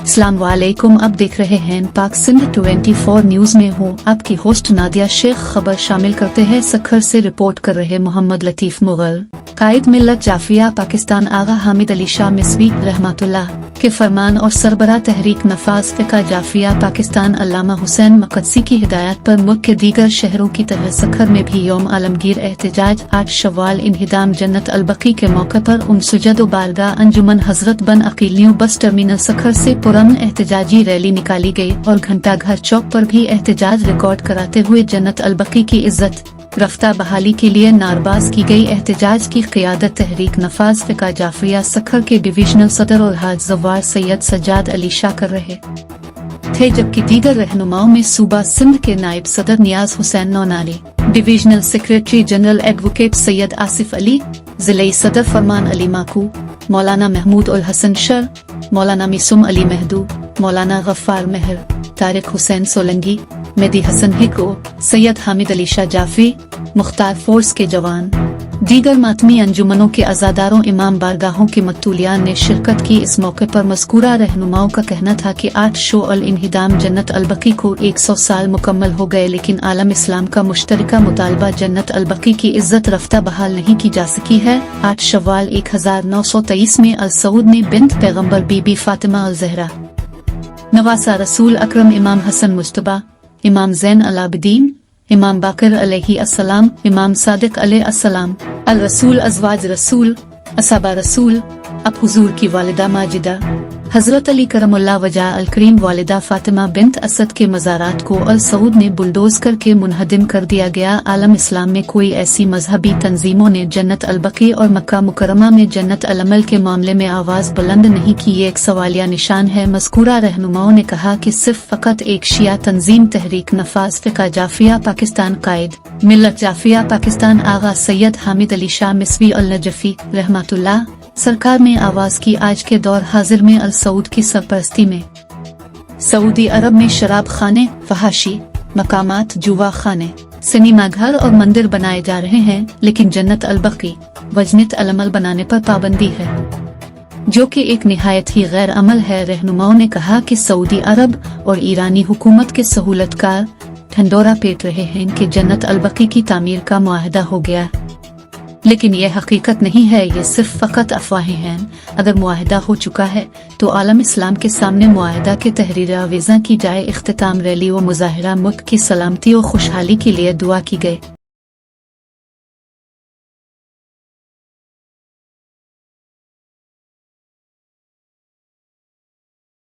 अस्सलाम वालेकुम। अब देख रहे हैं पाक सिंध 24 न्यूज में हूँ आपकी होस्ट नादिया शेख। खबर शामिल करते हैं सखर से रिपोर्ट कर रहे मोहम्मद लतीफ मुगल। कायद मिल्लत जाफिया पाकिस्तान आगा हामिद अली शाह मिस्वी रहमतुल्लाह के फरमान और सरबरा तहरीक नफाज फ़िक़ा जाफिया पाकिस्तान अल्लामा हुसैन मक़दसी की हिदायत पर मुल्क के दीगर शहरों की तरह सखर में भी यौम आलमगीर एहतजाज 8 शव्वाल इंहिदाम जन्नत अलबकी के मौके पर उमसुजद व बारगाह अंजुमन हजरत बन अकीलियों बस टर्मिनल सखर से पुरअमन एहतजाजी रैली निकाली गई और घंटा घर चौक पर भी एहतजाज रिकॉर्ड कराते हुए जन्नत अलबकी की इज्जत रफ्ता बहाली के लिए नारबाज की गई। एहतजाज की क़ियादत तहरीक नफाज फ़िक़ा जाफिया सखर के डिविजनल सदर और हाज ज़वार सैयद सज्जाद अली शाह कर रहे थे, जबकि दीगर रहनुमाओं में सूबा सिंध के नायब सदर Niaz Hussain Naunari, divisional secretary general advocate Syed Asif Ali, ज़िले सदर फरमान अली माकू, मौलाना महमूद उल हसन शर, मौलाना मिसुम अली महदू, मौलाना गफ्फार मेहर, तारिक हुसैन सोलंगी, मेदी हसन हिको, सैयद हामिद अली शाह जाफी, मुख्तार फोर्स के जवान, दीगर मातमी अंजुमनों के अज़ादारों इमाम बारगाहों के मतूलियान ने शिरकत की। इस मौके पर मज़कूरा रहनुमाओं का कहना था कि 8 शोअल इंहिदाम जन्नत अलबकी को 100 साल मुकम्मल हो गए, लेकिन आलम इस्लाम का मुश्तरका मुतालबा जन्नत अलबकी की इज्जत रफ्ता बहाल नहीं की जा सकी है। 8 शव्वाल 1923 में अल सऊद ने बिन्त पैगम्बर बीबी फातिमा अल ज़हरा, नवासा रसूल अकरम इमाम हसन मुज्तबा, इमाम ज़ैन अल आबिदीन, इमाम बाकर अलैहि अस्सलाम, इमाम सादिक अलैहि अस्सलाम, अल रसूल अज़वाज रसूल, असहाबा रसूल, अब हुजूर की वालिदा माजिदा हजरत अली करमुल्लाह वजह अल करीम वालिदा फातिमा बिन्त असद के मज़ारात को अल सऊद ने बुलडोज करके मुनहदिम कर दिया गया। आलम इस्लाम में कोई ऐसी मजहबी तंजीमों ने जन्नत अलबकी और मक्का मुकर्रमा में जन्नत अलअमल के मामले में आवाज बुलंद नहीं की, ये एक सवालिया निशान है। मज़कूरा रहनुमाओं ने कहा कि सिर्फ फ़कत एक शिया तंजीम तहरीक नफाज फ़िक़ा जाफिया पाकिस्तान कायद मिल्लत जाफिया पाकिस्तान आगा सैयद हामिद अली शाह मिस्वी अल नजफी रहमतुल्लाह सरकार में आवाज की। आज के दौर हाजिर में अल सऊद की सरपरस्ती में सऊदी अरब में शराब खाने, फहाशी मकामात, जुआ खाने, सिनेमा घर और मंदिर बनाए जा रहे हैं, लेकिन जन्नत अलबकी वजनत अलअमल बनाने पर पाबंदी है, जो कि एक निहायत ही गैर अमल है। रहनुमाओं ने कहा कि सऊदी अरब और ईरानी हुकूमत के सहूलतकार ढंडोरा पेट रहे हैं कि जन्नत अलबकी की तामीर का मुआहदा हो गया, लेकिन यह हकीकत नहीं है, ये सिर्फ फ़कत अफवाहें हैं। अगर मुआहदा हो चुका है तो आलम इस्लाम के सामने मुआहदा के तहरीर आवेज़ा की जाए। इख्तिताम रैली व मुज़ाहिरा मुल्क की सलामती और खुशहाली के लिए दुआ की गई।